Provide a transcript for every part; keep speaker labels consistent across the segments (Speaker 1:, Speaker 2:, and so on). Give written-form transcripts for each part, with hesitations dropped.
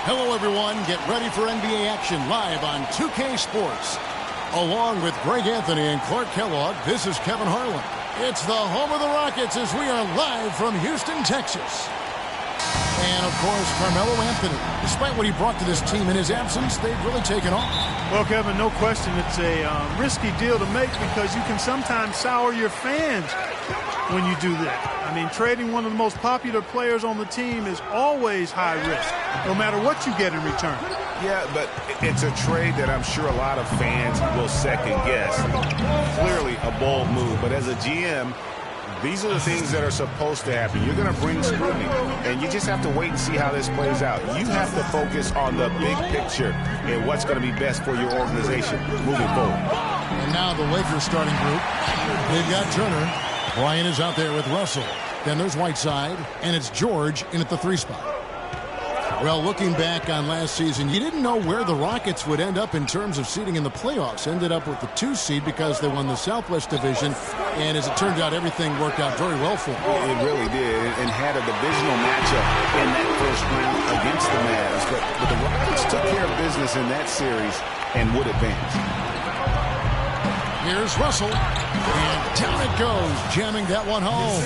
Speaker 1: Hello, everyone. Get ready for NBA action live on 2K Sports. Along with Greg Anthony and Clark Kellogg, this is Kevin Harlan. It's the home of the Rockets as we are live from Houston, Texas. And, of course, Carmelo Anthony. Despite what he brought to this team in his absence, they've really taken off.
Speaker 2: Well, Kevin, no question it's a risky deal to make because you can sometimes sour your fans when you do that. I mean, trading one of the most popular players on the team is always high risk, no matter what you get in return.
Speaker 3: Yeah, but it's a trade that I'm sure a lot of fans will second guess. Clearly a bold move, but as a GM, these are the things that are supposed to happen. You're going to bring scrutiny, and you just have to wait and see how this plays out. You have to focus on the big picture and what's going to be best for your organization moving forward.
Speaker 1: And now the Lakers starting group. They've got Turner. Bryant is out there with Russell. Then there's Whiteside, and it's George in at the 3 spot. Well, looking back on last season, you didn't know where the Rockets would end up in terms of seeding in the playoffs. Ended up with the 2 seed because they won the Southwest Division, and as it turned out, everything worked out very well for them.
Speaker 3: It really did, and had a divisional matchup in that first round against the Mavs. But the Rockets took care of business in that series and would advance.
Speaker 1: Here's Russell, and down it goes, jamming that one home.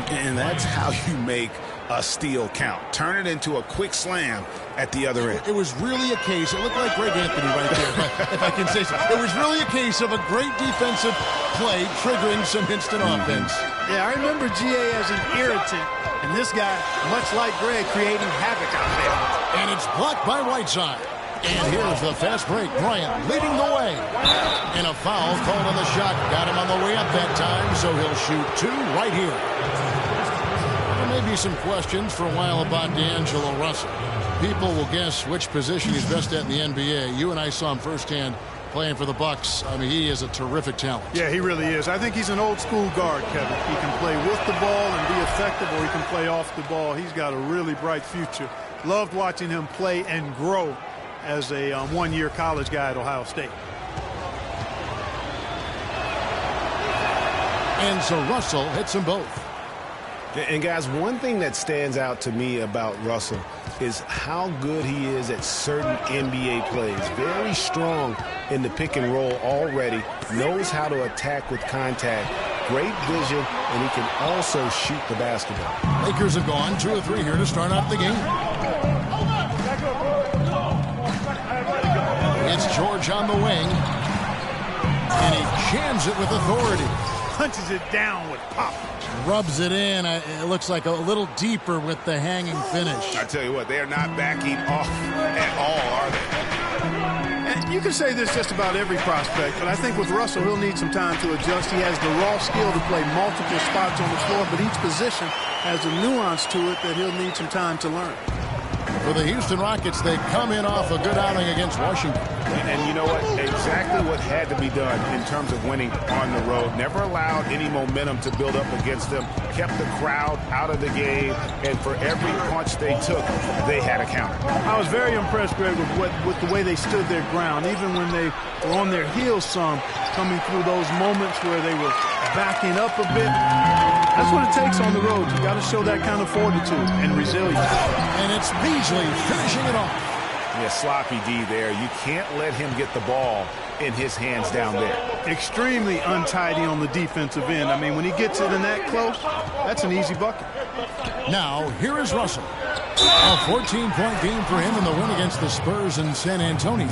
Speaker 3: And that's how you make a steal count. Turn it into a quick slam at the other end.
Speaker 1: It was really a case, it looked like Greg Anthony right there, if I can say so. It was really a case of a great defensive play triggering some instant offense.
Speaker 2: Yeah, I remember GA as an irritant, and this guy, much like Greg, creating havoc out there.
Speaker 1: And it's blocked by Whiteside. And here's the fast break. Bryant leading the way. And a foul called on the shot. Got him on the way up that time, so he'll shoot 2 right here. There may be some questions for a while about D'Angelo Russell. People will guess which position he's best at in the NBA. You and I saw him firsthand playing for the Bucks. I mean, he is a terrific talent.
Speaker 2: Yeah, he really is. I think he's an old-school guard, Kevin. He can play with the ball and be effective, or he can play off the ball. He's got a really bright future. Loved watching him play and grow as a one-year college guy at Ohio State.
Speaker 1: And so Russell hits them both.
Speaker 3: And guys, one thing that stands out to me about Russell is how good he is at certain NBA plays. Very strong in the pick and roll already. Knows how to attack with contact. Great vision, and he can also shoot the basketball.
Speaker 1: Lakers have gone 2 of 3 here to start out the game. It's George on the wing, and he jams it with authority.
Speaker 2: Punches it down with pop.
Speaker 1: Rubs it in. It looks like a little deeper with the hanging finish.
Speaker 3: I tell you what, they are not backing off at all, are they?
Speaker 2: And you can say this just about every prospect, but I think with Russell, he'll need some time to adjust. He has the raw skill to play multiple spots on the floor, but each position has a nuance to it that he'll need some time to learn.
Speaker 1: For the Houston Rockets, they come in off a good outing against Washington.
Speaker 3: And you know what? Exactly what had to be done in terms of winning on the road. Never allowed any momentum to build up against them. Kept the crowd out of the game. And for every punch they took, they had a counter.
Speaker 2: I was very impressed, Greg, with the way they stood their ground. Even when they were on their heels some, coming through those moments where they were backing up a bit. That's what it takes on the road. You got to show that kind of fortitude and resilience.
Speaker 1: And it's Beasley finishing it off.
Speaker 3: Yeah, sloppy D there. You can't let him get the ball in his hands down there.
Speaker 2: Extremely untidy on the defensive end. I mean, when he gets it in that close, that's an easy bucket.
Speaker 1: Now, here is Russell. A 14-point game for him in the win against the Spurs in San Antonio.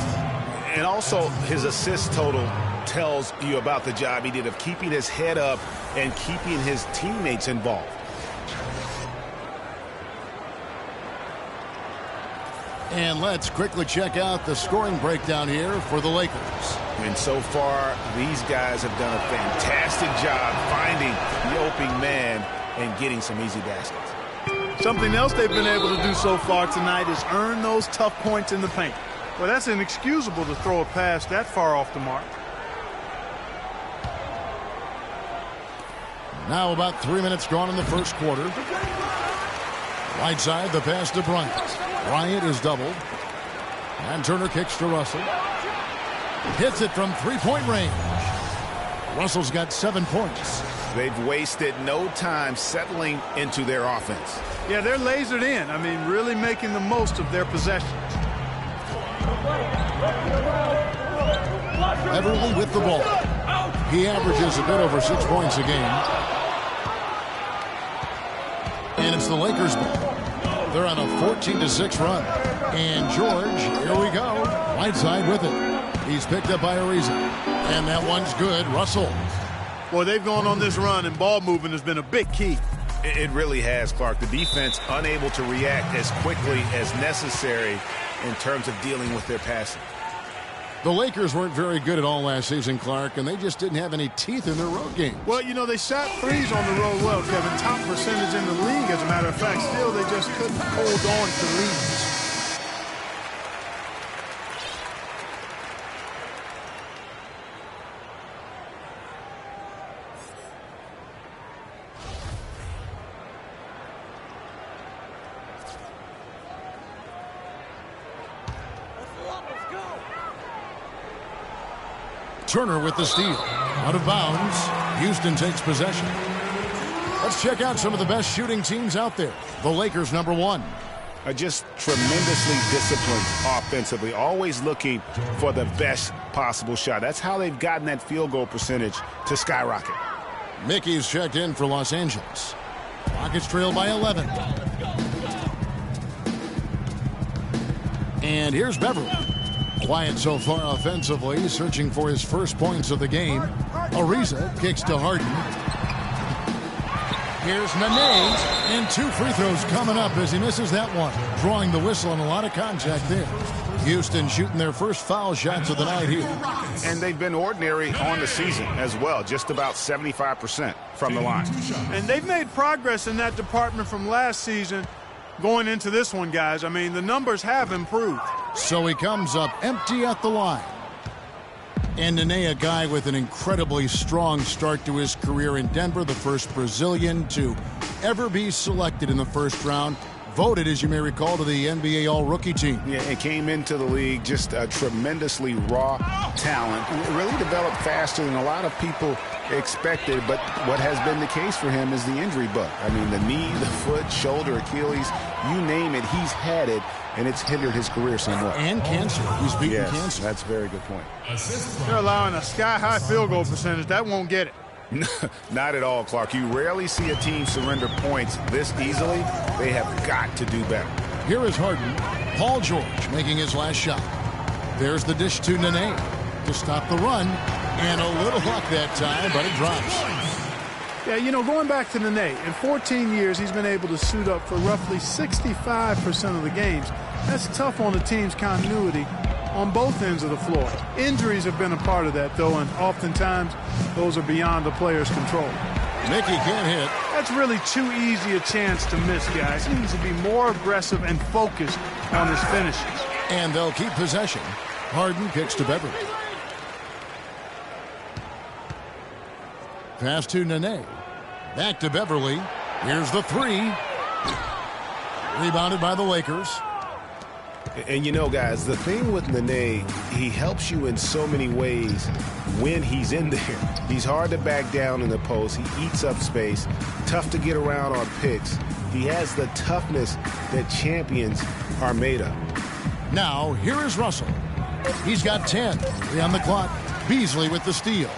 Speaker 3: And also, his assist total tells you about the job he did of keeping his head up and keeping his teammates involved.
Speaker 1: And let's quickly check out the scoring breakdown here for the Lakers.
Speaker 3: And so far, these guys have done a fantastic job finding the opening man and getting some easy baskets.
Speaker 2: Something else they've been able to do so far tonight is earn those tough points in the paint. Well, that's inexcusable to throw a pass that far off the mark.
Speaker 1: Now about 3 minutes gone in the first quarter. Right side, the pass to Bryant. Bryant is doubled. And Turner kicks to Russell. Hits it from three-point range. Russell's got 7 points.
Speaker 3: They've wasted no time settling into their offense.
Speaker 2: Yeah, they're lasered in. I mean, really making the most of their possession.
Speaker 1: Beverly with the ball. He averages a bit over 6 points a game. And it's the Lakers' ball. They're on a 14-6 run. And George, here we go. Whiteside with it. He's picked up by Ariza. And that one's good. Russell.
Speaker 2: Boy, they've gone on this run, and ball movement has been a big key.
Speaker 3: It really has, Clark. The defense unable to react as quickly as necessary in terms of dealing with their passing.
Speaker 1: The Lakers weren't very good at all last season, Clark, and they just didn't have any teeth in their road game.
Speaker 2: Well, you know, they shot threes on the road well, Kevin. Top percentage in the league, as a matter of fact. Still, they just couldn't hold on to leads.
Speaker 1: Turner with the steal. Out of bounds. Houston takes possession. Let's check out some of the best shooting teams out there. The Lakers, #1.
Speaker 3: Are just tremendously disciplined offensively, always looking for the best possible shot. That's how they've gotten that field goal percentage to skyrocket.
Speaker 1: Mickey's checked in for Los Angeles. Rockets trail by 11. And here's Beverly. Quiet so far offensively, searching for his first points of the game. Ariza kicks to Harden. Here's Nene, and 2 free throws coming up as he misses that one. Drawing the whistle and a lot of contact there. Houston shooting their first foul shots of the night here.
Speaker 3: And they've been ordinary on the season as well, just about 75% from the line.
Speaker 2: And they've made progress in that department from last season going into this one, guys. I mean, the numbers have improved.
Speaker 1: So he comes up empty at the line. And Nene, a guy with an incredibly strong start to his career in Denver, the first Brazilian to ever be selected in the first round. Voted, as you may recall, to the NBA All-Rookie team.
Speaker 3: Yeah, it came into the league just a tremendously raw talent. It really developed faster than a lot of people expected, but what has been the case for him is the injury bug. I mean, the knee, the foot, shoulder, Achilles, you name it, he's had it, and it's hindered his career somewhat.
Speaker 1: And cancer. He's beaten cancer.
Speaker 3: That's a very good point.
Speaker 2: They're allowing a sky-high field goal percentage. That won't get it.
Speaker 3: Not at all, Clark. You rarely see a team surrender points this easily. They have got to do better.
Speaker 1: Here is Harden. Paul George making his last shot. There's the dish to Nene to stop the run. And a little luck that time, but it drops.
Speaker 2: Yeah, you know, going back to Nene, in 14 years, he's been able to suit up for roughly 65% of the games. That's tough on the team's continuity on both ends of the floor. Injuries have been a part of that, though, and oftentimes those are beyond the player's control.
Speaker 1: Mickey can't hit.
Speaker 2: That's really too easy a chance to miss, guys. He needs to be more aggressive and focused on his finishes.
Speaker 1: And they'll keep possession. Harden kicks to Beverly. Pass to Nene. Back to Beverly. Here's the 3. Rebounded by the Lakers.
Speaker 3: And you know, guys, the thing with Nene, he helps you in so many ways when he's in there. He's hard to back down in the post. He eats up space. Tough to get around on picks. He has the toughness that champions are made of.
Speaker 1: Now, here is Russell. He's got 10. 3 on the clock. Beasley with the steal.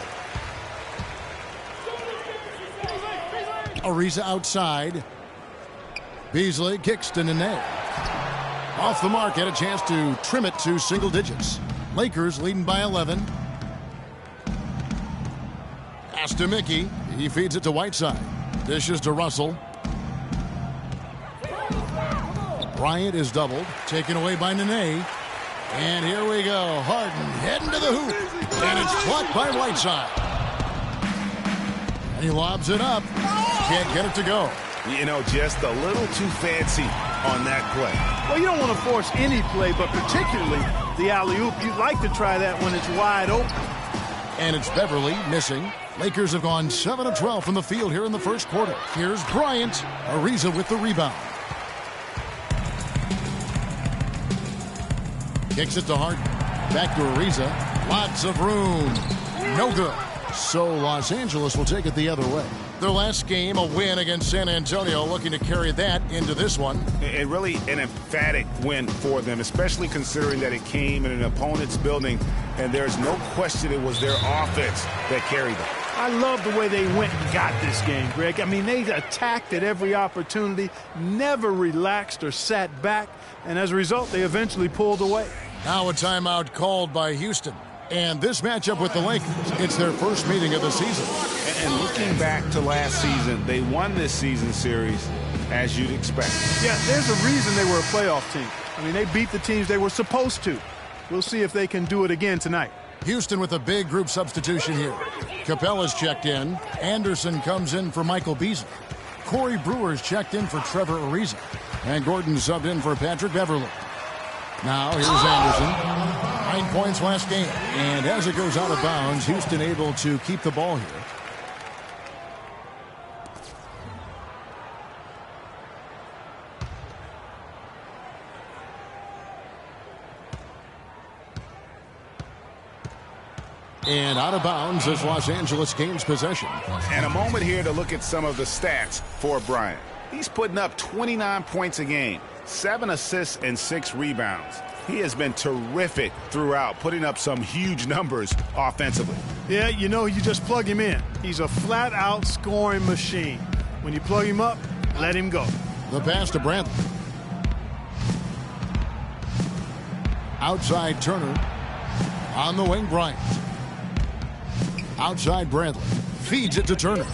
Speaker 1: Ariza outside. Beasley kicks to Nene. Off the mark, had a chance to trim it to single digits. Lakers leading by 11. Pass to Mickey. He feeds it to Whiteside. Dishes to Russell. Bryant is doubled. Taken away by Nene. And here we go. Harden heading to the hoop. And it's blocked by Whiteside. And he lobs it up. Can't get it to go.
Speaker 3: You know, just a little too fancy on that play.
Speaker 2: Well, you don't want to force any play, but particularly the alley-oop. You'd like to try that when it's wide open.
Speaker 1: And it's Beverly missing. Lakers have gone 7 of 12 from the field here in the first quarter. Here's Bryant. Ariza with the rebound. Kicks it to Harden. Back to Ariza. Lots of room. No good. So Los Angeles will take it the other way. Their last game, a win against San Antonio, looking to carry that into this one.
Speaker 3: And really an emphatic win for them, especially considering that it came in an opponent's building, and there's no question it was their offense that carried them.
Speaker 2: I love the way they went and got this game, Greg. I mean, they attacked at every opportunity, never relaxed or sat back, and as a result, they eventually pulled away.
Speaker 1: Now a timeout called by Houston. And this matchup with the Lakers, it's their first meeting of the season.
Speaker 3: And looking back to last season, they won this season series as you'd expect.
Speaker 2: Yeah, there's a reason they were a playoff team. I mean, they beat the teams they were supposed to. We'll see if they can do it again tonight.
Speaker 1: Houston with a big group substitution here. Capella's checked in. Anderson comes in for Michael Beasley. Corey Brewer's checked in for Trevor Ariza. And Gordon subbed in for Patrick Beverley. Now here's Anderson. 9 points last game. And as it goes out of bounds, Houston able to keep the ball here. And out of bounds as Los Angeles gains possession.
Speaker 3: And a moment here to look at some of the stats for Bryant. He's putting up 29 points a game, 7 assists and 6 rebounds. He has been terrific throughout, putting up some huge numbers offensively.
Speaker 2: Yeah, you know, you just plug him in. He's a flat-out scoring machine. When you plug him up, let him go.
Speaker 1: The pass to Brantley. Outside Turner. On the wing, Bryant. Outside Bradley. Feeds it to Turner.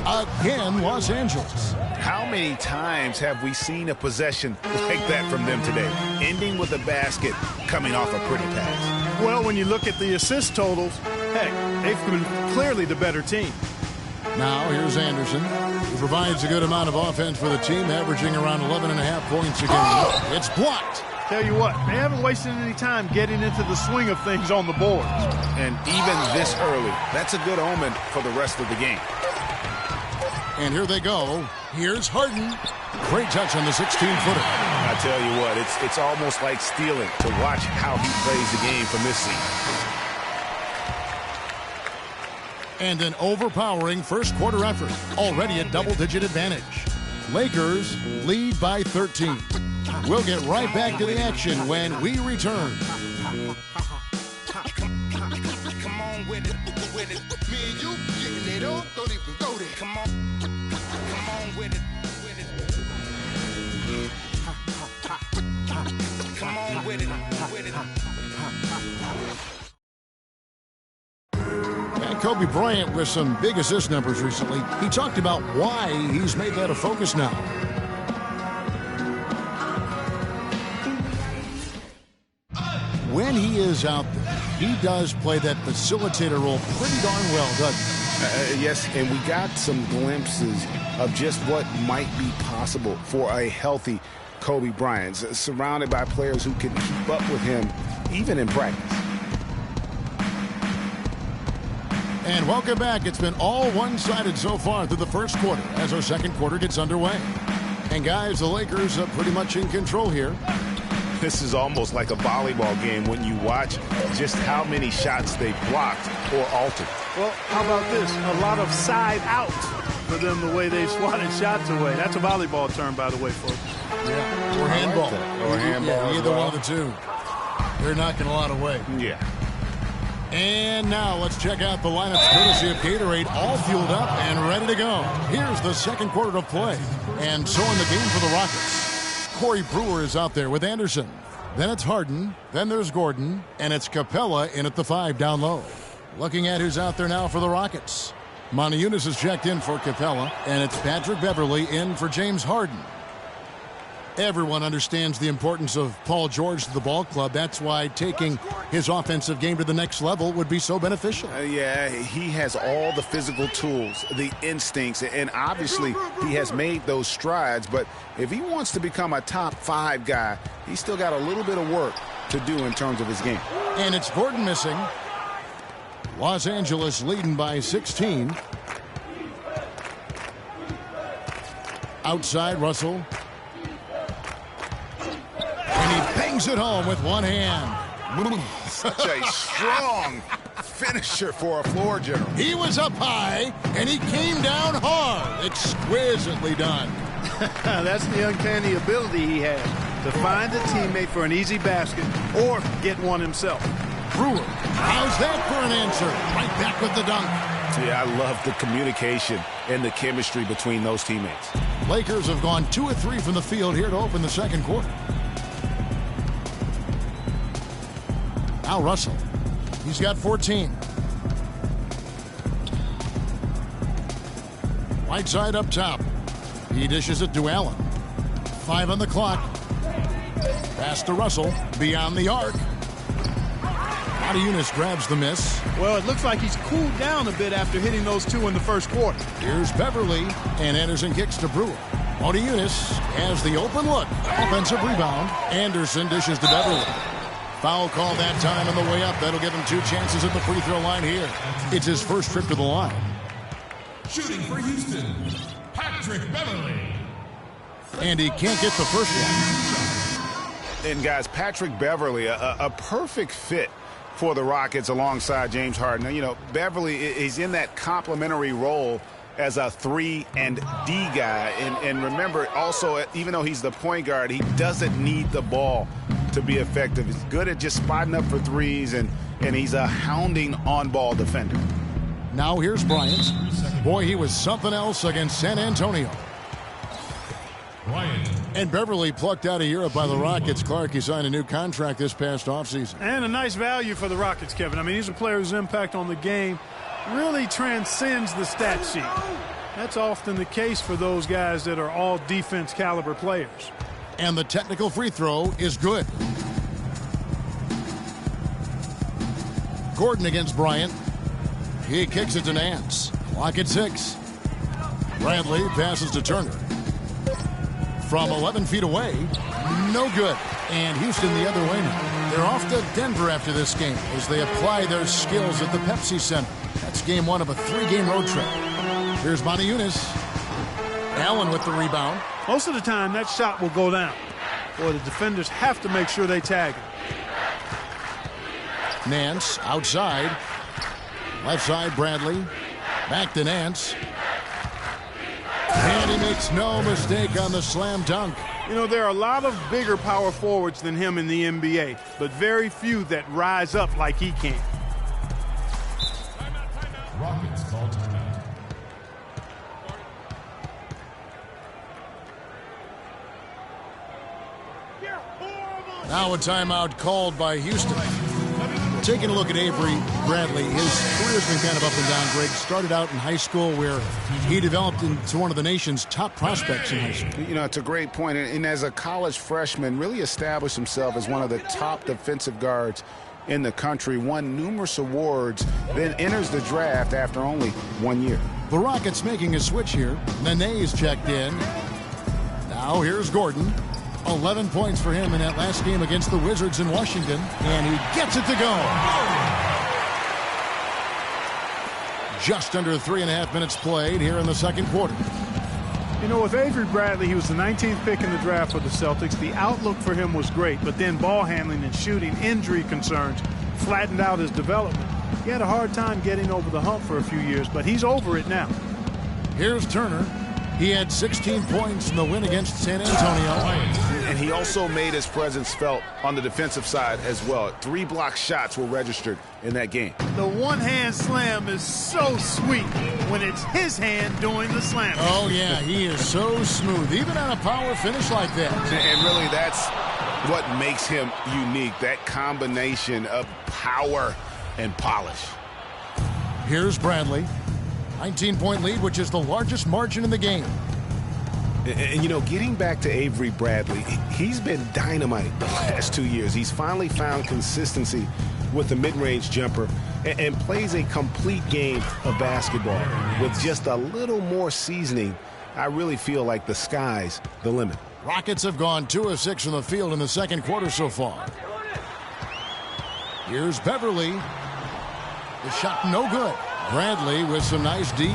Speaker 1: Again, Los Angeles.
Speaker 3: How many times have we seen a possession like that from them today? Ending with a basket, coming off a pretty pass.
Speaker 2: Well, when you look at the assist totals, heck, they've been clearly the better team.
Speaker 1: Now here's Anderson, who provides a good amount of offense for the team, averaging around 11.5 points a game. Oh! It's blocked.
Speaker 2: Tell you what, they haven't wasted any time getting into the swing of things on the boards.
Speaker 3: And even this early, that's a good omen for the rest of the game.
Speaker 1: And here they go. Here's Harden. Great touch on the 16-footer.
Speaker 3: I tell you what, it's almost like stealing to watch how he plays the game from this seat.
Speaker 1: And an overpowering first quarter effort. Already a double-digit advantage. Lakers lead by 13. We'll get right back to the action when we return.
Speaker 4: Come on with it. Me and you getting it on. Don't even go there. Come on with it. Come on with it.
Speaker 1: And Kobe Bryant with some big assist numbers recently. He talked about why he's made that a focus now. When he is out there, he does play that facilitator role pretty darn well, doesn't he?
Speaker 3: Yes, and we got some glimpses of just what might be possible for a healthy Kobe Bryant, surrounded by players who can keep up with him, even in practice.
Speaker 1: And welcome back. It's been all one-sided so far through the first quarter as our second quarter gets underway. And guys, the Lakers are pretty much in control here.
Speaker 3: This is almost like a volleyball game when you watch just how many shots they blocked or altered.
Speaker 2: Well, how about this? A lot of side out for them the way they swatted shots away. That's a volleyball term, by the way, folks.
Speaker 1: Yeah, or handball.
Speaker 3: Or handball.
Speaker 1: Yeah, either one of the two. They're knocking a lot away.
Speaker 3: Yeah.
Speaker 1: And now let's check out the lineups courtesy of Gatorade, all fueled up and ready to go. Here's the second quarter of play. And so in the game for the Rockets. Corey Brewer is out there with Anderson. Then it's Harden. Then there's Gordon. And it's Capella in at the 5 down low. Looking at who's out there now for the Rockets. Moniunas is checked in for Capella. And it's Patrick Beverley in for James Harden. Everyone understands the importance of Paul George to the ball club. That's why taking his offensive game to the next level would be so beneficial.
Speaker 3: Yeah, he has all the physical tools, the instincts, and obviously he has made those strides. But if he wants to become a top 5 guy, he's still got a little bit of work to do in terms of his game.
Speaker 1: And it's Gordon missing. Los Angeles leading by 16. Outside, Russell. And he bangs it home with one hand.
Speaker 3: Such a strong finisher for a floor general.
Speaker 1: He was up high, and he came down hard. Exquisitely done.
Speaker 2: That's the uncanny ability he has, to find a teammate for an easy basket or get one himself.
Speaker 1: Brewer, how's that for an answer? Right back with the dunk.
Speaker 3: Yeah, I love the communication and the chemistry between those teammates.
Speaker 1: Lakers have gone 2 of 3 from the field here to open the second quarter. Now Russell. He's got 14. Whiteside up top. He dishes it to Allen. 5 on the clock. Pass to Russell. Beyond the arc. Eunice grabs the miss.
Speaker 2: Well, it looks like he's cooled down a bit after hitting those 2 in the first quarter.
Speaker 1: Here's Beverly, and Anderson kicks to Brewer. Eunice has the open look. Offensive rebound. Anderson dishes to Beverly. Foul call that time on the way up. That'll give him 2 chances at the free throw line here. It's his first trip to the line.
Speaker 5: Shooting for Houston, Patrick Beverly.
Speaker 1: And he can't get the first one.
Speaker 3: And guys, Patrick Beverly, a perfect fit for the Rockets alongside James Harden. Now, you know, Beverly is in that complementary role as a 3 and D guy. And remember, also, even though he's the point guard, he doesn't need the ball to be effective. He's good at just spotting up for threes, and he's a hounding on-ball defender.
Speaker 1: Now here's Bryant. Boy, he was something else against San Antonio.
Speaker 5: Bryant.
Speaker 1: And Beverly plucked out of Europe by the Rockets. Clark, he signed a new contract this past offseason.
Speaker 2: And a nice value for the Rockets, Kevin. I mean, he's a player whose impact on the game really transcends the stat sheet. That's often the case for those guys that are all defense caliber players.
Speaker 1: And the technical free throw is good. Gordon against Bryant. He kicks it to Nance. Clock at 6. Bradley passes to Turner. From 11 feet away, no good. And Houston the other way now. They're off to Denver after this game as they apply their skills at the Pepsi Center. That's game 1 of a 3-game road trip. Here's Eunice. Allen with the rebound.
Speaker 2: Most of the time, that shot will go down. Boy, the defenders have to make sure they tag him.
Speaker 1: Nance outside. Left side, Bradley. Back to Nance. And he makes no mistake on the slam dunk.
Speaker 2: You know, there are a lot of bigger power forwards than him in the NBA, but very few that rise up like he can.
Speaker 5: Rockets call timeout.
Speaker 1: Now a timeout called by Houston. Taking a look at Avery Bradley, his career's been kind of up and down, Greg. Started out in high school where he developed into one of the nation's top prospects in high school.
Speaker 3: You know, it's a great point. And as a college freshman, really established himself as one of the top defensive guards in the country, won numerous awards, then enters the draft after only 1 year.
Speaker 1: The Rockets making a switch here. Nene's checked in. Now here's Gordon. 11 points for him in that last game against the Wizards in Washington. And he gets it to go. Just under 3.5 minutes played here in the second quarter.
Speaker 2: You know, with Avery Bradley, he was the 19th pick in the draft for the Celtics. The outlook for him was great, but then ball handling and shooting injury concerns flattened out his development. He had a hard time getting over the hump for a few years, but he's over it now.
Speaker 1: Here's Turner. He had 16 points in the win against San Antonio.
Speaker 3: And he also made his presence felt on the defensive side as well. 3 block shots were registered in that game.
Speaker 2: The one-hand slam is so sweet when it's his hand doing the slam.
Speaker 1: Oh, yeah, he is so smooth, even on a power finish like that.
Speaker 3: And really, that's what makes him unique, that combination of power and polish.
Speaker 1: Here's Bradley. 19-point lead, which is the largest margin in the game.
Speaker 3: And, you know, getting back to Avery Bradley, he's been dynamite the last 2 years. He's finally found consistency with the mid-range jumper and plays a complete game of basketball. With just a little more seasoning, I really feel like the sky's the limit.
Speaker 1: Rockets have gone 2 of 6 from the field in the second quarter so far. Here's Beverly. The shot no good. Bradley with some nice D.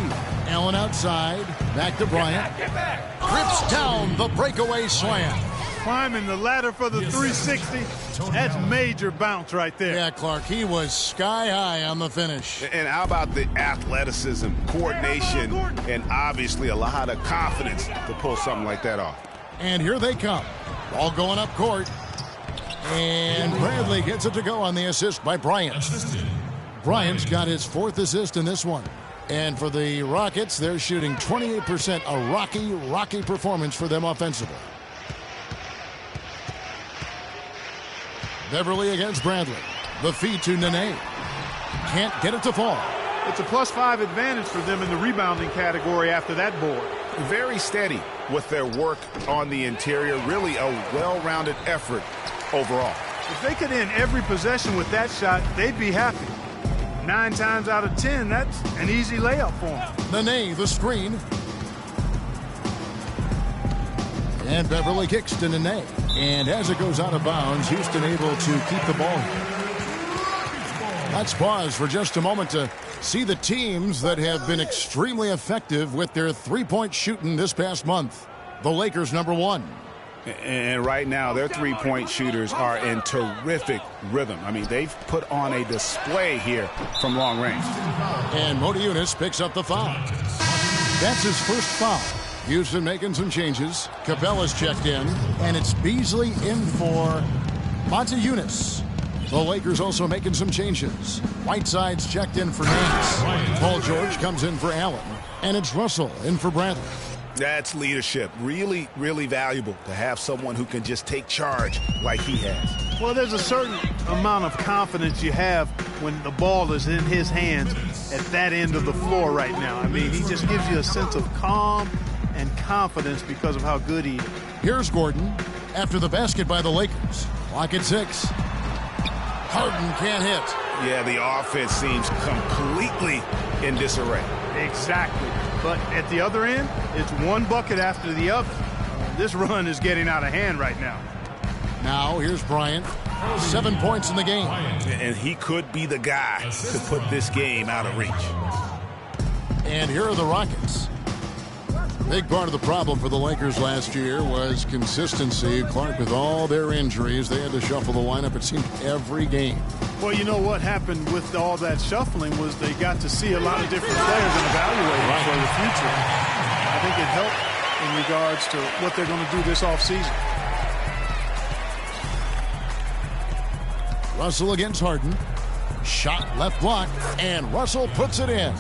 Speaker 1: Allen outside. Back to Bryant. Rips down the breakaway slam.
Speaker 2: climbing the ladder for the 360. That's major bounce right there.
Speaker 1: Yeah, Clark, he was sky high on the finish.
Speaker 3: And how about the athleticism, coordination, and obviously a lot of confidence to pull something like that off.
Speaker 1: And here they come. Ball going up court. And Bradley gets it to go on the assist by Bryant. Bryant's got his 4th assist in this one. And for the Rockets, they're shooting 28%, a rocky performance for them offensively. Beverly against Bradley. The feed to Nene. Can't get it to fall.
Speaker 2: It's a +5 advantage for them in the rebounding category after that board.
Speaker 3: Very steady with their work on the interior. Really a well-rounded effort overall.
Speaker 2: If they could end every possession with that shot, they'd be happy. 9 times out of 10, that's an easy layup for them.
Speaker 1: Nene, the screen. And Beverly kicks to Nene. And as it goes out of bounds, Houston able to keep the ball here. Let's pause for just a moment to see the teams that have been extremely effective with their three-point shooting this past month. The Lakers, number 1.
Speaker 3: And right now, their three-point shooters are in terrific rhythm. I mean, they've put on a display here from long range.
Speaker 1: And Motiejunas picks up the foul. That's his first foul. Houston making some changes. Capella's checked in, and it's Beasley in for Motiejunas. The Lakers also making some changes. Whiteside's checked in for Nance. Paul George comes in for Allen, and it's Russell in for Bradley.
Speaker 3: That's leadership. Really, really valuable to have someone who can just take charge like he has.
Speaker 2: Well, there's a certain amount of confidence you have when the ball is in his hands at that end of the floor right now. I mean, he just gives you a sense of calm and confidence because of how good he is.
Speaker 1: Here's Gordon after the basket by the Lakers. Clock at 6. Harden can't hit.
Speaker 3: Yeah, the offense seems completely in disarray.
Speaker 2: Exactly. But at the other end, it's one bucket after the other. This run is getting out of hand right now.
Speaker 1: Now, here's Bryant. 7 points in the game.
Speaker 3: And he could be the guy to put this game out of reach.
Speaker 1: And here are the Rockets. Big part of the problem for the Lakers last year was consistency. Clark, with all their injuries, they had to shuffle the lineup, it seemed, every game.
Speaker 2: Well, you know what happened with all that shuffling was they got to see a lot of different players and evaluate them for the future. I think it helped in regards to what they're going to do this offseason.
Speaker 1: Russell against Harden. Shot left block, and Russell puts it in.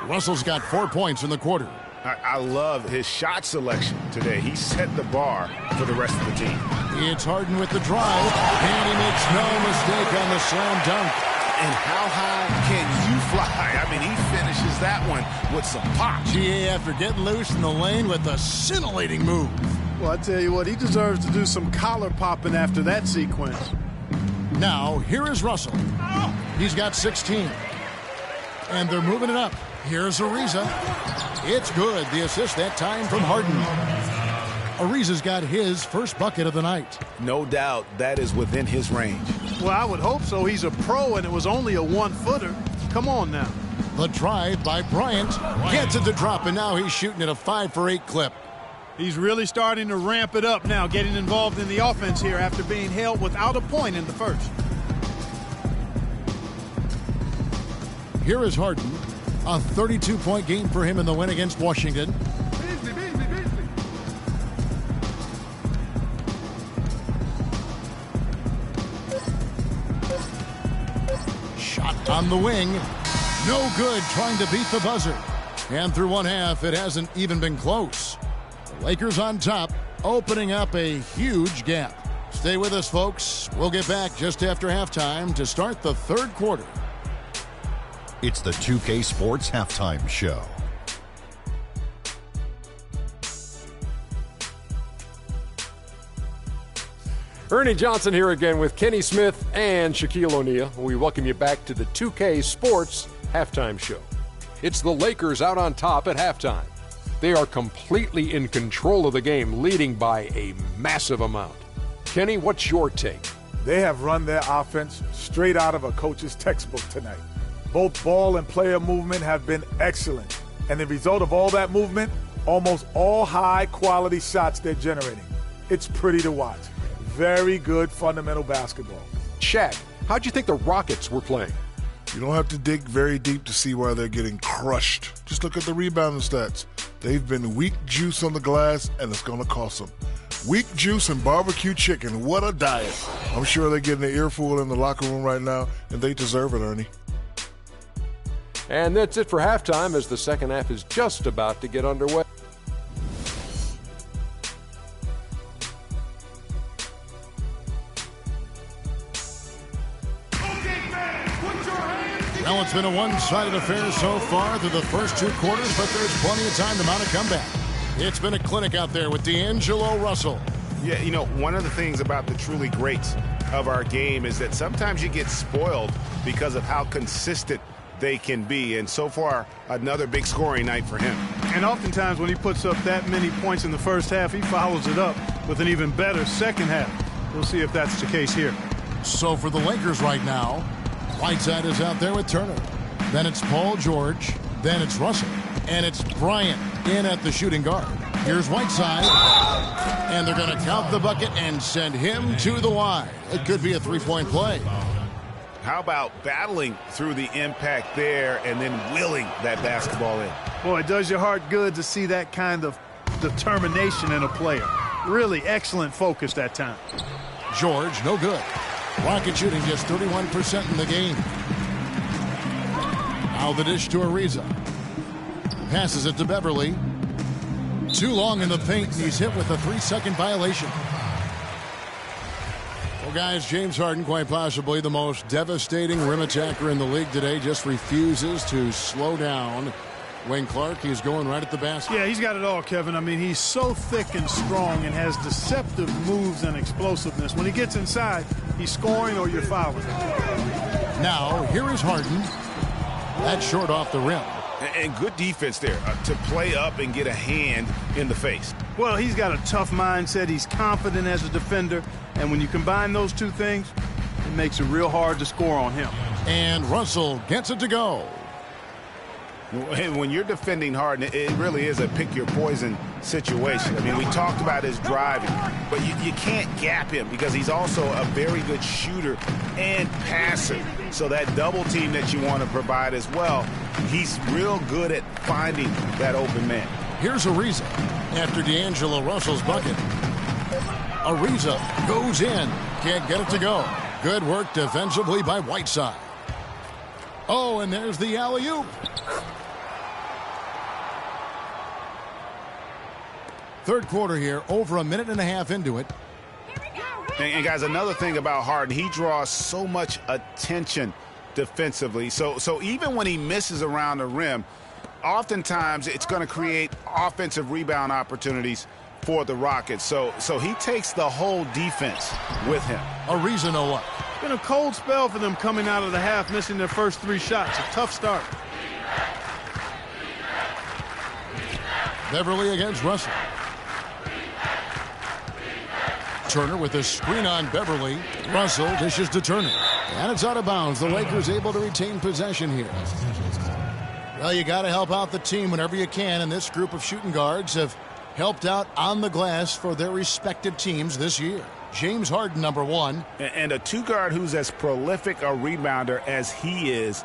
Speaker 1: Russell's got 4 points in the quarter.
Speaker 3: I love his shot selection today. He set the bar for the rest of the team.
Speaker 1: It's Harden with the drive, and he makes no mistake on the slam dunk.
Speaker 3: And how high can you fly? I mean, he finishes that one with some pop.
Speaker 1: GA after getting loose in the lane with a scintillating move.
Speaker 2: Well, I tell you what, he deserves to do some collar popping after that sequence.
Speaker 1: Now, here is Russell. He's got 16. And they're moving it up. Here's Ariza. It's good. The assist that time from Harden. Ariza's got his first bucket of the night.
Speaker 3: No doubt that is within his range.
Speaker 2: Well, I would hope so. He's a pro, and it was only a one-footer. Come on now.
Speaker 1: The drive by Bryant. Gets it to drop, and now he's shooting at a 5-for-8 clip.
Speaker 2: He's really starting to ramp it up now, getting involved in the offense here after being held without a point in the first.
Speaker 1: Here is Harden. A 32-point game for him in the win against Washington. Shot on the wing. No good, trying to beat the buzzer. And through one half, it hasn't even been close. The Lakers on top, opening up a huge gap. Stay with us, folks. We'll get back just after halftime to start the third quarter.
Speaker 6: It's the 2K Sports Halftime Show.
Speaker 7: Ernie Johnson here again with Kenny Smith and Shaquille O'Neal. We welcome you back to the 2K Sports Halftime Show. It's the Lakers out on top at halftime. They are completely in control of the game, leading by a massive amount. Kenny, what's your take?
Speaker 8: They have run their offense straight out of a coach's textbook tonight. Both ball and player movement have been excellent. And the result of all that movement, almost all high-quality shots they're generating. It's pretty to watch. Very good fundamental basketball.
Speaker 7: Shaq, how'd you think the Rockets were playing?
Speaker 9: You don't have to dig very deep to see why they're getting crushed. Just look at the rebounding stats. They've been weak juice on the glass, and it's going to cost them. Weak juice and barbecue chicken. What a diet. I'm sure they're getting an earful in the locker room right now, and they deserve it, Ernie.
Speaker 7: And that's it for halftime as the second half is just about to get underway.
Speaker 1: Well, it's been a one-sided affair so far through the first two quarters, but there's plenty of time to mount a comeback. It's been a clinic out there with D'Angelo Russell.
Speaker 3: Yeah, you know, one of the things about the truly greats of our game is that sometimes you get spoiled because of how consistent they can be. And so far, another big scoring night for him.
Speaker 2: And oftentimes when he puts up that many points in the first half, he follows it up with an even better second half. We'll see if that's the case here.
Speaker 1: So for the Lakers right now, Whiteside is out there with Turner. Then it's Paul George. Then it's Russell. And it's Bryant in at the shooting guard. Here's Whiteside. And they're going to count the bucket and send him to the wide. It could be a three-point play.
Speaker 3: How about battling through the impact there and then willing that basketball in?
Speaker 2: Boy, it does your heart good to see that kind of determination in a player. Really excellent focus that time.
Speaker 1: George, no good. Rocket shooting just 31% in the game. Now the dish to Ariza. Passes it to Beverly. Too long in the paint, and he's hit with a 3-second violation. Well, guys, James Harden, quite possibly the most devastating rim attacker in the league today, just refuses to slow down. Wayne Clark, he's going right at the basket.
Speaker 2: Yeah, he's got it all, Kevin. I mean, he's so thick and strong and has deceptive moves and explosiveness. When he gets inside, he's scoring or you're fouling.
Speaker 1: Now, here is Harden. That's short off the rim.
Speaker 3: And good defense there to play up and get a hand in the face.
Speaker 2: Well, he's got a tough mindset. He's confident as a defender. And when you combine those two things, it makes it real hard to score on him.
Speaker 1: And Russell gets it to go.
Speaker 3: When you're defending Harden, it really is a pick-your-poison situation. I mean, we talked about his driving, but you can't gap him because he's also a very good shooter and passer. So that double team that you want to provide as well, he's real good at finding that open man.
Speaker 1: Here's Ariza after D'Angelo Russell's bucket. Ariza goes in. Can't get it to go. Good work defensively by Whiteside. Oh, and there's the alley-oop. Third quarter here, over a minute and a half into it.
Speaker 3: And guys, another thing about Harden, he draws so much attention defensively. So even when he misses around the rim, oftentimes it's going to create offensive rebound opportunities for the Rockets. So he takes the whole defense with him.
Speaker 1: Ariza no luck.
Speaker 2: It's been a cold spell for them coming out of the half, missing their first 3 shots. A tough start.
Speaker 1: Beverly against Russell. Turner with a screen on Beverly. Russell dishes to Turner. And it's out of bounds. The Lakers able to retain possession here. Well, you got to help out the team whenever you can, and this group of shooting guards have helped out on the glass for their respective teams this year. James Harden, number 1.
Speaker 3: And a 2-guard who's as prolific a rebounder as he is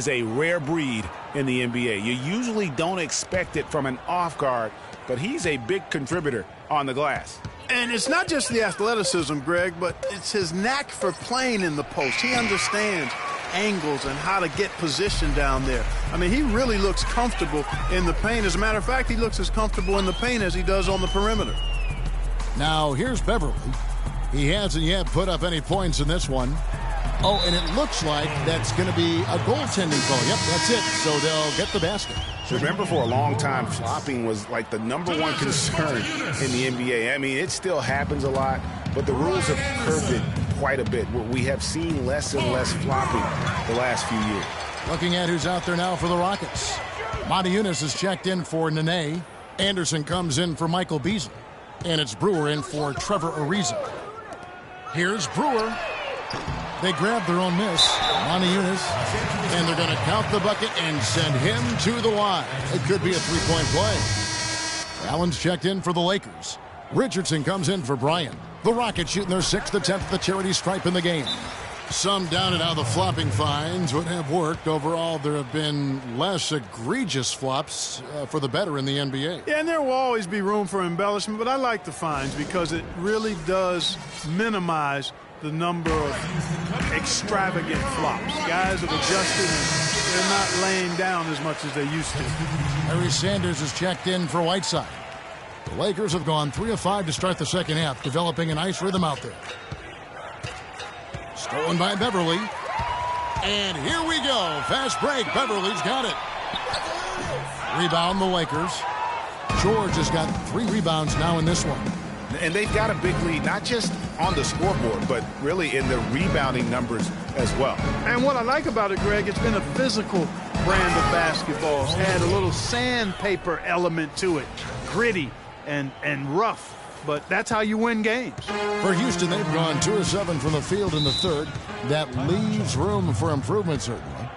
Speaker 3: a rare breed in the NBA. You usually don't expect it from an off guard, but he's a big contributor on the glass.
Speaker 2: And it's not just the athleticism, Greg, but it's his knack for playing in the post. He understands angles and how to get position down there. I mean, he really looks comfortable in the paint. As a matter of fact, he looks as comfortable in the paint as he does on the perimeter.
Speaker 1: Now, here's Beverly. He hasn't yet put up any points in this one. Oh, and it looks like that's going to be a goaltending call. Yep, that's it. So they'll get the basket.
Speaker 3: Remember, for a long time, flopping was like the #1 concern in the NBA. I mean, it still happens a lot, but the rules have curbed it quite a bit. We have seen less and less flopping the last few years.
Speaker 1: Looking at who's out there now for the Rockets. Monty Eunice is checked in for Nene. Anderson comes in for Michael Beasley. And it's Brewer in for Trevor Ariza. Here's Brewer. They grab their own miss. Monty Eunice. And they're going to count the bucket and send him to the line. It could be a 3-point play. Allen's checked in for the Lakers. Richardson comes in for Bryant. The Rockets shooting their 6th attempt at the charity stripe in the game. Some doubted how the flopping fines would have worked. Overall, there have been less egregious flops for the better in the NBA.
Speaker 2: Yeah, and there will always be room for embellishment, but I like the fines because it really does minimize the number of extravagant flops. Guys have adjusted and they're not laying down as much as they used to.
Speaker 1: Harry Sanders is checked in for Whiteside. The Lakers have gone 3 of 5 to start the second half, developing a nice rhythm out there. Stolen by Beverly. And here we go. Fast break. Beverly's got it. Rebound the Lakers. George has got 3 rebounds now in this one.
Speaker 3: And they've got a big lead, not just on the scoreboard, but really in the rebounding numbers as well.
Speaker 2: And what I like about it, Greg, it's been a physical brand of basketball. It's had a little sandpaper element to it. Gritty and rough. But that's how you win games.
Speaker 1: For Houston, they've gone 2 of 7 from the field in the third. That leaves room for improvement, certainly.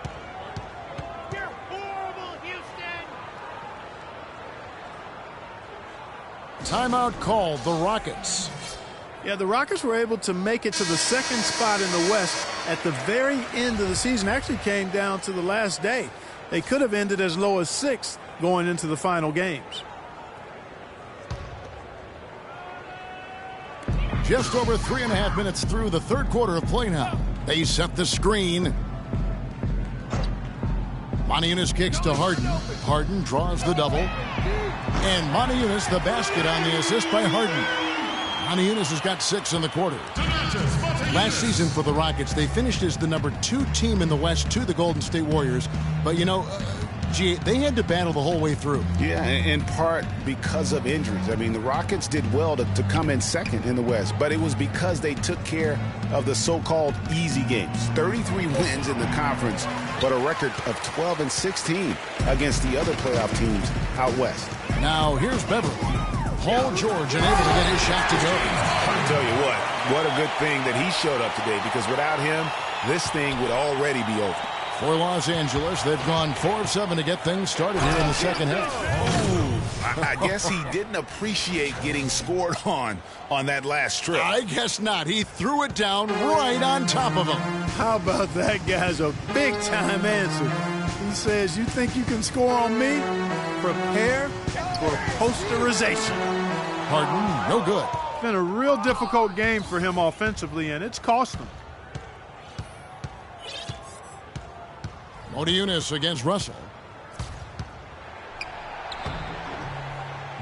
Speaker 10: You're horrible, Houston!
Speaker 1: Timeout called, the Rockets.
Speaker 2: Yeah, the Rockets were able to make it to the 2nd spot in the West at the very end of the season. Actually came down to the last day. They could have ended as low as 6th going into the final games.
Speaker 1: Just over 3.5 minutes through the third quarter of play now. They set the screen. Moniunas kicks to Harden. Harden draws the double. And Moniunas the basket on the assist by Harden. Moniunas has got 6 in the quarter. Last season for the Rockets, they finished as the number 2 team in the West to the Golden State Warriors. But, you know, they had to battle the whole way through.
Speaker 3: Yeah, in part because of injuries. I mean, the Rockets did well to come in 2nd in the West, but it was because they took care of the so-called easy games. 33 wins in the conference, but a record of 12 and 16 against the other playoff teams out West.
Speaker 1: Now, here's Beverly. Paul George unable to get his shot to go.
Speaker 3: I'll tell you what a good thing that he showed up today, because without him, this thing would already be over.
Speaker 1: For Los Angeles, they've gone 4 of 7 to get things started here in the second half.
Speaker 3: Oh, I guess he didn't appreciate getting scored on that last trip.
Speaker 1: I guess not. He threw it down right on top of him.
Speaker 2: How about that guy's a big-time answer. He says, you think you can score on me? Prepare for posterization.
Speaker 1: Harden, no good.
Speaker 2: It's been a real difficult game for him offensively, and it's cost him.
Speaker 1: Moniunas against Russell.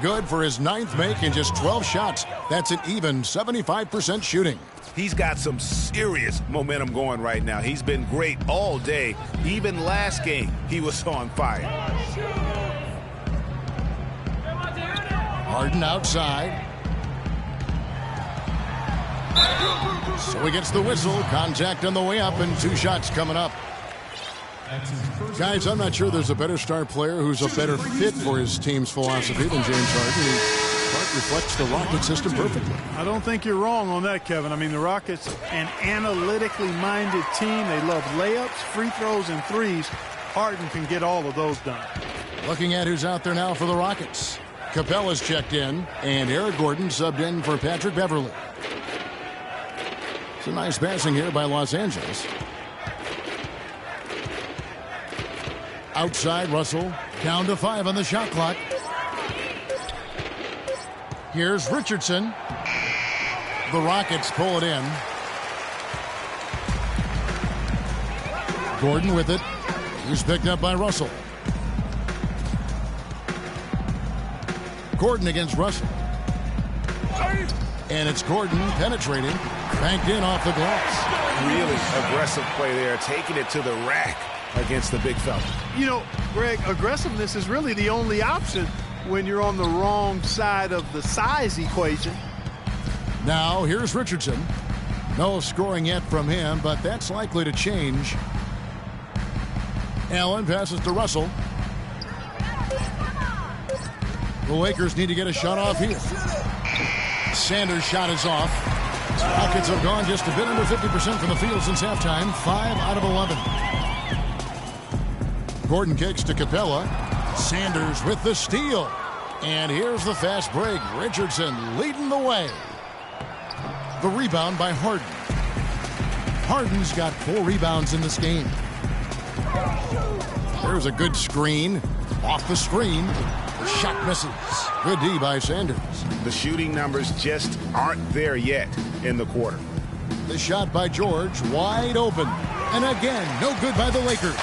Speaker 1: Good for his 9th make in just 12 shots. That's an even 75% shooting.
Speaker 3: He's got some serious momentum going right now. He's been great all day. Even last game, he was on fire.
Speaker 1: Harden outside. So he gets the whistle. Contact on the way up and 2 shots coming up. Guys, I'm not sure there's a better star player who's a better fit for his team's philosophy than James Harden. He reflects the Rocket system perfectly.
Speaker 2: I don't think you're wrong on that, Kevin. I mean, the Rockets, an analytically minded team. They love layups, free throws, and threes. Harden can get all of those done.
Speaker 1: Looking at who's out there now for the Rockets. Capella's checked in, and Eric Gordon subbed in for Patrick Beverly. It's a nice passing here by Los Angeles. Outside, Russell. Down to 5 on the shot clock. Here's Richardson. The Rockets pull it in. Gordon with it. He's picked up by Russell. Gordon against Russell. And it's Gordon penetrating. Banked in off the glass.
Speaker 3: Really aggressive play there, taking it to the rack against the big fella.
Speaker 2: You know, Greg, aggressiveness is really the only option when you're on the wrong side of the size equation.
Speaker 1: Now, here's Richardson. No scoring yet from him, but that's likely to change. Allen passes to Russell. The Lakers need to get a shot off here. Sanders' shot is off. Rockets have gone just a bit under 50% from the field since halftime. 5 out of 11. Gordon kicks to Capella. Sanders with the steal. And here's the fast break. Richardson leading the way. The rebound by Harden. Harden's got 4 rebounds in this game. There's a good screen. Off the screen. The shot misses. Good D by Sanders.
Speaker 3: The shooting numbers just aren't there yet in the quarter.
Speaker 1: The shot by George, wide open. And again, no good by the Lakers.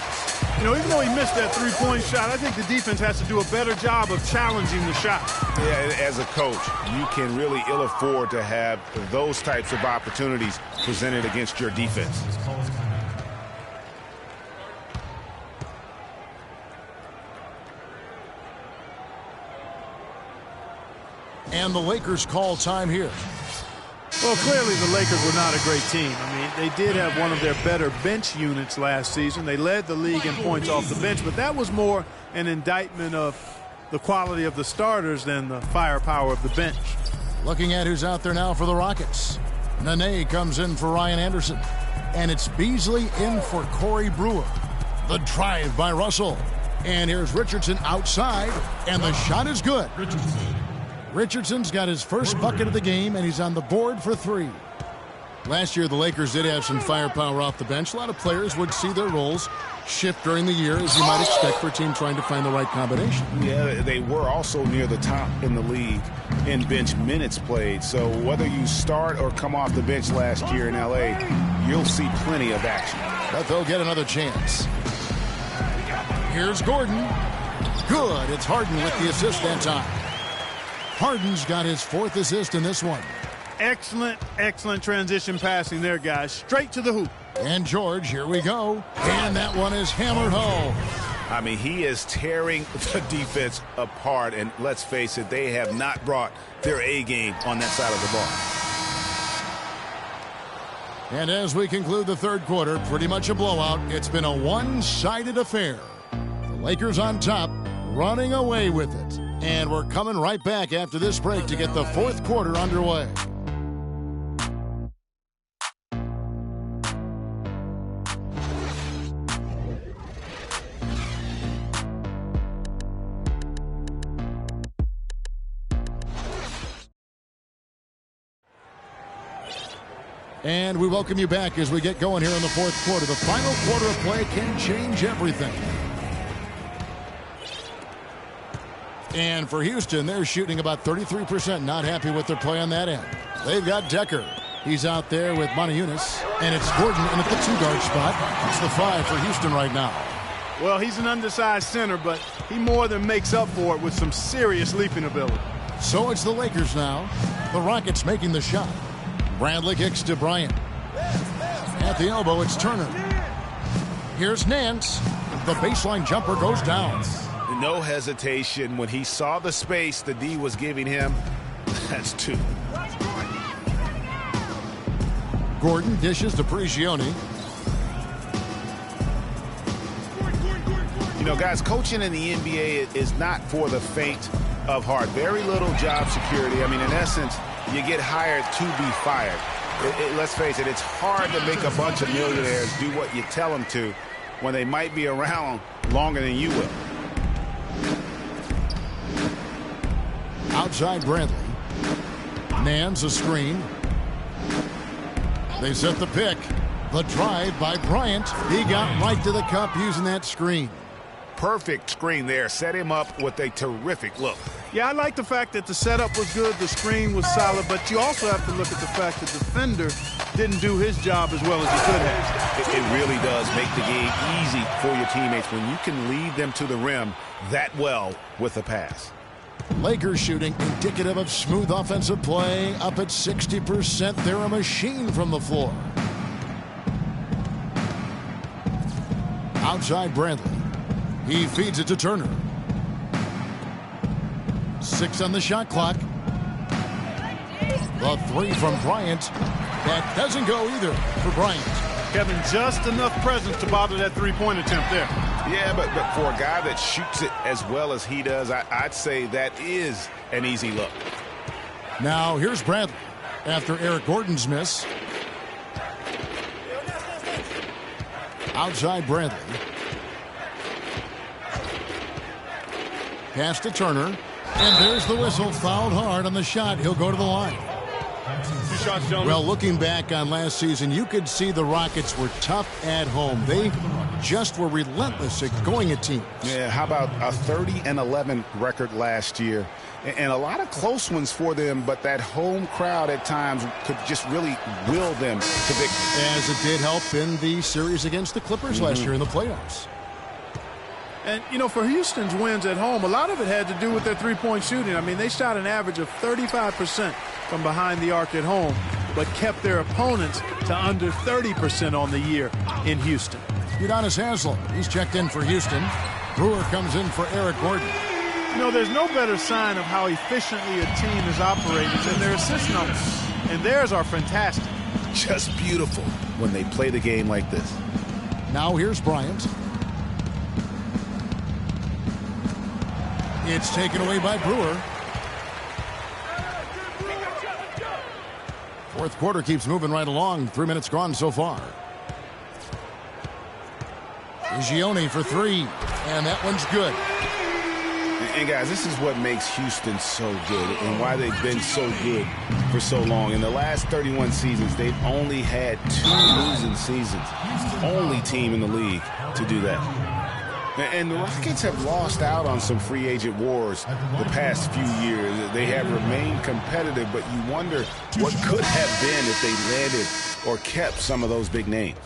Speaker 2: You know, even though he missed that three-point shot, I think the defense has to do a better job of challenging the shot.
Speaker 3: Yeah, as a coach, you can really ill afford to have those types of opportunities presented against your defense.
Speaker 1: And the Lakers call time here.
Speaker 2: Well, clearly the Lakers were not a great team. I mean, they did have one of their better bench units last season. They led the league in points off the bench, but that was more an indictment of the quality of the starters than the firepower of the bench.
Speaker 1: Looking at who's out there now for the Rockets. Nene comes in for Ryan Anderson. And it's Beasley in for Corey Brewer. The drive by Russell. And here's Richardson outside, and the shot is good. Richardson's got his first bucket of the game, and he's on the board for 3. Last year, the Lakers did have some firepower off the bench. A lot of players would see their roles shift during the year, as you might expect for a team trying to find the right combination.
Speaker 3: Yeah, they were also near the top in the league in bench minutes played. So whether you start or come off the bench last year in L.A., you'll see plenty of action.
Speaker 1: But they'll get another chance. Here's Gordon. Good. It's Harden with the assist that time. Harden's got his 4th assist in this one.
Speaker 2: Excellent, excellent transition passing there, guys. Straight to the hoop.
Speaker 1: And George, here we go. And that one is hammered home.
Speaker 3: I mean, he is tearing the defense apart. And let's face it, they have not brought their A game on that side of the ball.
Speaker 1: And as we conclude the third quarter, pretty much a blowout. It's been a one-sided affair. The Lakers on top, running away with it. And we're coming right back after this break to get the fourth quarter underway. And we welcome you back as we get going here in the fourth quarter. The final quarter of play can change everything. And for Houston, they're shooting about 33%. Not happy with their play on that end. They've got Decker. He's out there with Moniunas. And it's Gordon in at the 2-guard spot. It's the 5 for Houston right now.
Speaker 2: Well, he's an undersized center, but he more than makes up for it with some serious leaping ability.
Speaker 1: So it's the Lakers now. The Rockets making the shot. Bradley kicks to Bryant. At the elbow, it's Turner. Here's Nance. The baseline jumper goes down.
Speaker 3: No hesitation when he saw the space the D was giving him. That's 2.
Speaker 1: Gordon dishes to Prigioni.
Speaker 3: You know, guys, coaching in the NBA is not for the faint of heart. Very little job security. I mean, in essence, you get hired to be fired. Let's face it, it's hard to make a bunch of millionaires do what you tell them to when they might be around longer than you will.
Speaker 1: Outside Bradley. Nance a screen. They set the pick. The drive by Bryant. He got right to the cup using that screen.
Speaker 3: Perfect screen there. Set him up with a terrific look.
Speaker 2: Yeah, I like the fact that the setup was good, the screen was solid, but you also have to look at the fact that the defender didn't do his job as well as he could have.
Speaker 3: It really does make the game easy for your teammates when you can lead them to the rim that well with a pass.
Speaker 1: Lakers shooting indicative of smooth offensive play, up at 60%. They're a machine from the floor. Outside Bradley. He feeds it to Turner. 6 on the shot clock. The 3 from Bryant. That doesn't go either for Bryant.
Speaker 2: Kevin, just enough presence to bother that three-point attempt there.
Speaker 3: Yeah, but for a guy that shoots it as well as he does, I'd say that is an easy look.
Speaker 1: Now here's Bradley after Eric Gordon's miss. Outside Bradley. Pass to Turner. And there's the whistle. Fouled hard on the shot. He'll go to the line.
Speaker 2: 2 shots, gentlemen.
Speaker 1: Well, looking back on last season, you could see the Rockets were tough at home. They just were relentless at going at teams.
Speaker 3: Yeah, how about a 30-11 record last year? And a lot of close ones for them, but that home crowd at times could just really will them to victory.
Speaker 1: As it did help in the series against the Clippers last year in the playoffs.
Speaker 2: And, you know, for Houston's wins at home, a lot of it had to do with their three-point shooting. I mean, they shot an average of 35% from behind the arc at home, but kept their opponents to under 30% on the year in Houston.
Speaker 1: Udonis Haslem, he's checked in for Houston. Brewer comes in for Eric Gordon.
Speaker 2: You know, there's no better sign of how efficiently a team is operating than their assist numbers. And theirs are fantastic.
Speaker 3: Just beautiful when they play the game like this.
Speaker 1: Now here's Bryant. It's taken away by Brewer. Fourth quarter keeps moving right along. 3 minutes gone so far. Gianni for 3, and that one's good.
Speaker 3: And guys, this is what makes Houston so good and why they've been so good for so long. In the last 31 seasons, they've only had 2 losing seasons. Only team in the league to do that. And the Rockets have lost out on some free agent wars the past few years. They have remained competitive, but you wonder what could have been if they landed or kept some of those big names.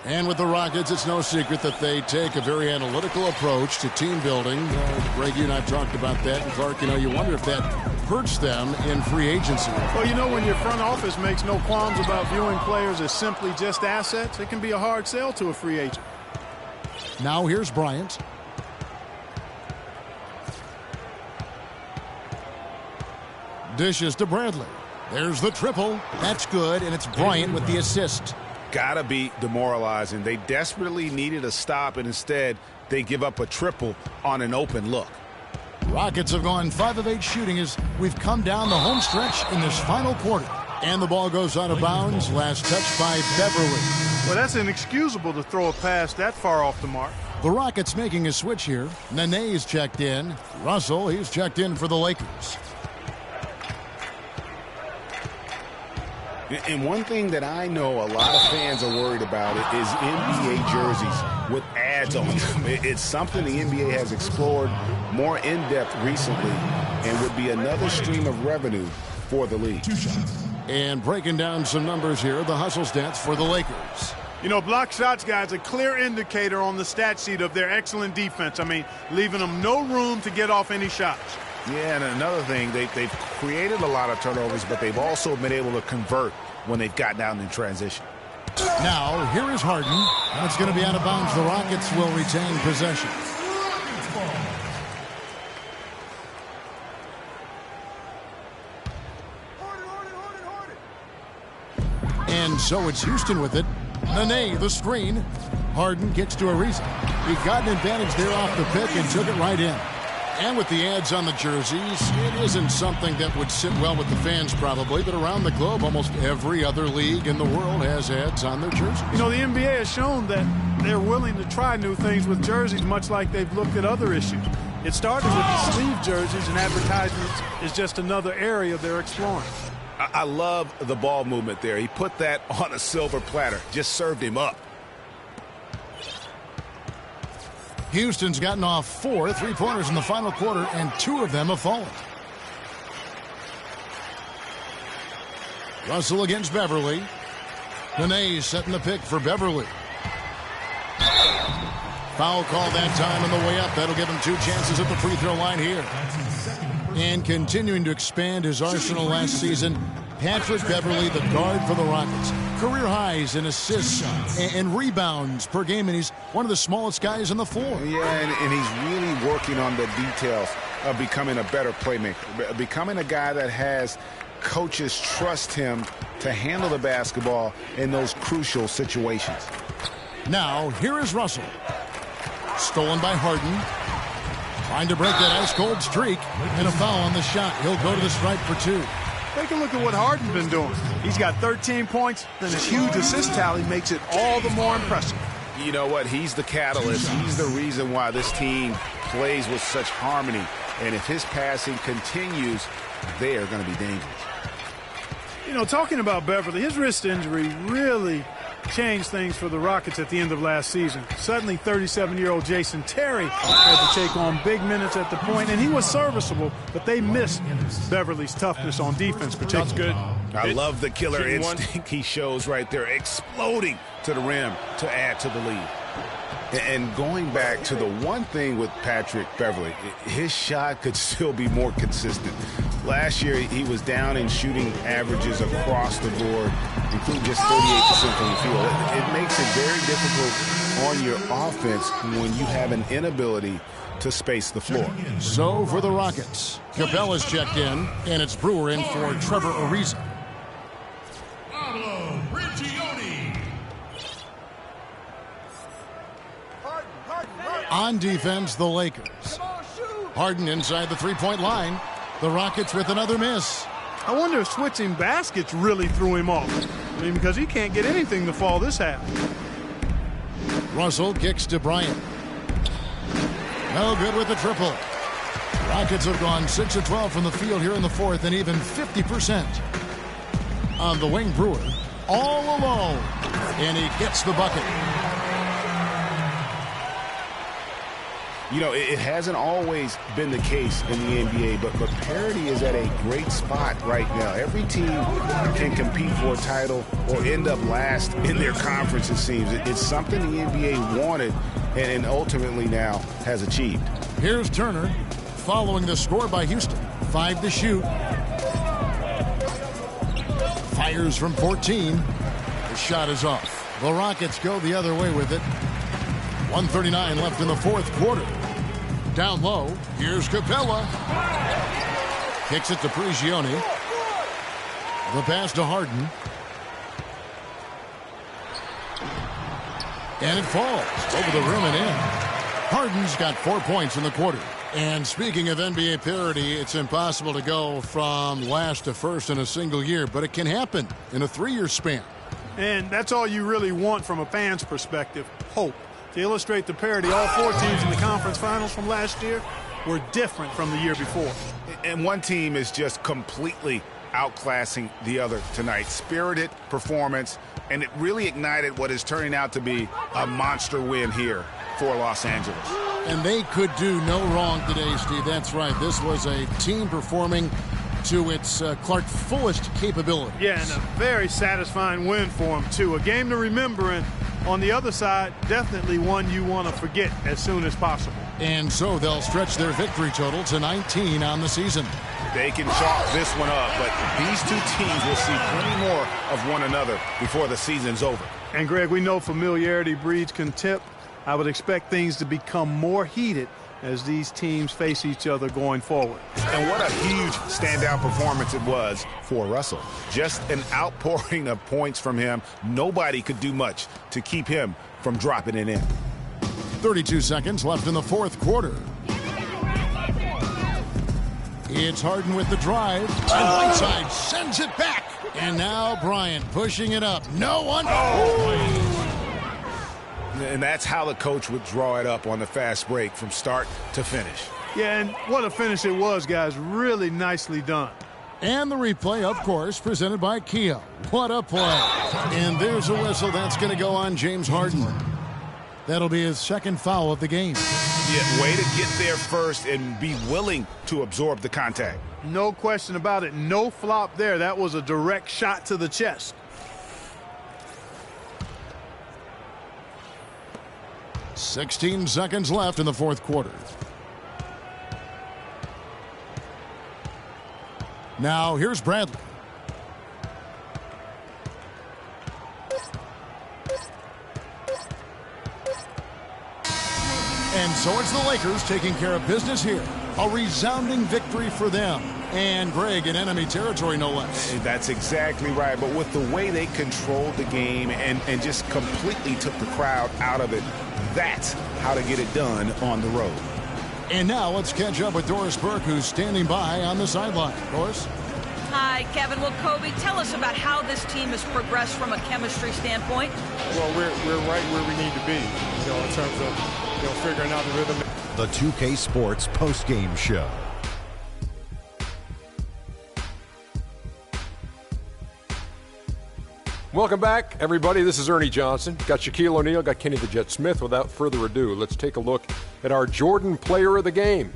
Speaker 1: And with the Rockets, it's no secret that they take a very analytical approach to team building. Greg, you and I have talked about that. And Clark, you know, you wonder if that hurts them in free agency.
Speaker 2: Well, you know, when your front office makes no qualms about viewing players as simply just assets, it can be a hard sell to a free agent.
Speaker 1: Now here's Bryant. Dishes to Bradley. There's the triple. That's good, and it's Bryant with the assist.
Speaker 3: Gotta be demoralizing. They desperately needed a stop, and instead they give up a triple on an open look.
Speaker 1: Rockets have gone 5 of 8 shooting as we've come down the home stretch in this final quarter. And the ball goes out of bounds. Last touch by Beverly.
Speaker 2: Well, that's inexcusable to throw a pass that far off the mark.
Speaker 1: The Rockets making a switch here. Nene's checked in. Russell, he's checked in for the Lakers.
Speaker 3: And one thing that I know a lot of fans are worried about is NBA jerseys with ads on them. It's something the NBA has explored more in-depth recently and would be another stream of revenue for the league.
Speaker 1: And breaking down some numbers here, the hustle stats for the Lakers.
Speaker 2: You know, block shots, guys, a clear indicator on the stat sheet of their excellent defense. I mean, leaving them no room to get off any shots.
Speaker 3: Yeah, and another thing, they've created a lot of turnovers, but they've also been able to convert when they've gotten out in transition.
Speaker 1: Now, here is Harden, and it's going to be out of bounds. The Rockets will retain possession. And so it's Houston with it. Nene, the screen. Harden gets to Ariza. He got an advantage there off the pick and took it right in. And with the ads on the jerseys, it isn't something that would sit well with the fans probably, but around the globe, almost every other league in the world has ads on their jerseys.
Speaker 2: You know, the NBA has shown that they're willing to try new things with jerseys, much like they've looked at other issues. It started with the sleeve jerseys, and advertisements is just another area they're exploring.
Speaker 3: I love the ball movement there. He put that on a silver platter, just served him up.
Speaker 1: Houston's gotten off 4 3-pointers in the final quarter, and 2 of them have fallen. Russell against Beverly. Nene setting the pick for Beverly. Foul call that time on the way up. That'll give him 2 chances at the free throw line here. And continuing to expand his arsenal last season, Patrick Beverly, the guard for the Rockets. Career highs in assists and rebounds per game, and he's one of the smallest guys on the floor.
Speaker 3: Yeah, and he's really working on the details of becoming a better playmaker, becoming a guy that has coaches trust him to handle the basketball in those crucial situations.
Speaker 1: Now, here is Russell. Stolen by Harden. Trying to break that ice-cold streak, and a foul on the shot. He'll go to the stripe for 2.
Speaker 2: Take a look at what Harden's been doing. He's got 13 points, and his huge assist tally makes it all the more impressive.
Speaker 3: You know what? He's the catalyst. He's the reason why this team plays with such harmony And if his passing continues, they are going to be dangerous.
Speaker 2: You know, talking about Beverly, his wrist injury really changed things for the Rockets at the end of last season. Suddenly, 37-year-old Jason Terry had to take on big minutes at the point, and he was serviceable, but they missed Beverly's toughness on defense particularly.
Speaker 11: That's good.
Speaker 3: I love the killer instinct he shows right there, exploding to the rim to add to the lead. And going back to the one thing with Patrick Beverly, his shot could still be more consistent. Last year, he was down in shooting averages across the board, including just 38% from the field. It makes it very difficult on your offense when you have an inability to space the floor.
Speaker 1: So for the Rockets, Capella's checked in, and it's Brewer in for Trevor Ariza. On defense, the Lakers. Harden inside the three-point line. The Rockets with another miss.
Speaker 2: I wonder if switching baskets really threw him off. I mean, because he can't get anything to fall this half.
Speaker 1: Russell kicks to Bryant. No good with the triple. Rockets have gone 6 of 12 from the field here in the fourth, and even 50%. On the wing, Brewer, all alone. And he gets the bucket.
Speaker 3: You know, it hasn't always been the case in the NBA, but parity is at a great spot right now. Every team can compete for a title or end up last in their conference, it seems. It's something the NBA wanted and ultimately now has achieved.
Speaker 1: Here's Turner following the score by Houston. 5 to shoot. Fires from 14. The shot is off. The Rockets go the other way with it. 1:39 left in the fourth quarter. Down low, here's Capella. Kicks it to Prigioni. The pass to Harden. And it falls over the rim and in. Harden's got 4 points in the quarter. And speaking of NBA parity, it's impossible to go from last to first in a single year, but it can happen in a 3-year span.
Speaker 2: And that's all you really want from a fan's perspective, hope. To illustrate the parity, all 4 teams in the conference finals from last year were different from the year before.
Speaker 3: And one team is just completely outclassing the other tonight. Spirited performance, and it really ignited what is turning out to be a monster win here for Los Angeles.
Speaker 1: And they could do no wrong today, Steve. That's right. This was a team performing to its Clark fullest capability.
Speaker 2: Yeah, and a very satisfying win for them, too. A game to remember, and on the other side, definitely one you want to forget as soon as possible.
Speaker 1: And so they'll stretch their victory total to 19 on the season.
Speaker 3: They can chalk this one up, but these two teams will see plenty more of one another before the season's over.
Speaker 2: And, Greg, we know familiarity breeds contempt. I would expect things to become more heated as these teams face each other going forward.
Speaker 3: And what a huge standout performance it was for Russell. Just an outpouring of points from him. Nobody could do much to keep him from dropping it in.
Speaker 1: 32 seconds left in the fourth quarter. It's Harden with the drive. And Whiteside sends it back. And now Bryant pushing it up. No one.
Speaker 3: And that's how the coach would draw it up on the fast break from start to finish.
Speaker 2: Yeah, and what a finish it was, guys. Really nicely done.
Speaker 1: And the replay, of course, presented by Kia. What a play. And there's a whistle. That's going to go on James Harden. That'll be his second foul of the game.
Speaker 3: Yeah, way to get there first and be willing to absorb the contact.
Speaker 2: No question about it. No flop there. That was a direct shot to the chest.
Speaker 1: 16 seconds left in the fourth quarter. Now here's Bradley. And so it's the Lakers taking care of business here. A resounding victory for them. And Greg in enemy territory, no less.
Speaker 3: That's exactly right. But with the way they controlled the game and just completely took the crowd out of it, that's how to get it done on the road.
Speaker 1: And now let's catch up with Doris Burke, who's standing by on the sideline. Doris?
Speaker 12: Hi, Kevin. Well, Kobe, tell us about how this team has progressed from a chemistry standpoint.
Speaker 11: Well, we're right where we need to be, in terms of figuring out the rhythm.
Speaker 6: The 2K Sports postgame show.
Speaker 7: Welcome back, everybody. This is Ernie Johnson. Got Shaquille O'Neal, got Kenny the Jet Smith. Without further ado, let's take a look at our Jordan player of the game.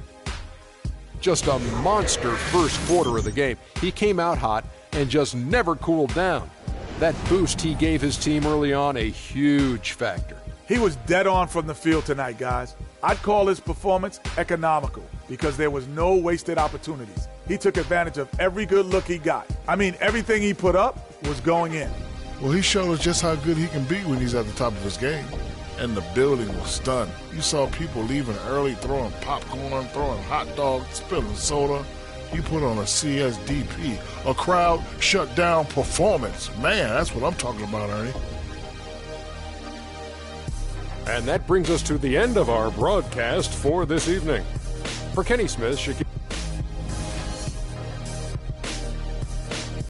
Speaker 7: Just a monster first quarter of the game. He came out hot and just never cooled down. That boost he gave his team early on, a huge factor.
Speaker 8: He was dead on from the field tonight, guys. I'd call his performance economical because there was no wasted opportunities. He took advantage of every good look he got. I mean, everything he put up was going in.
Speaker 9: Well, he showed us just how good he can be when he's at the top of his game. And the building was stunned. You saw people leaving early, throwing popcorn, throwing hot dogs, spilling soda. He put on a CSDP, a crowd shut down performance. Man, that's what I'm talking about, Ernie.
Speaker 7: And that brings us to the end of our broadcast for this evening. For Kenny Smith, Shaquille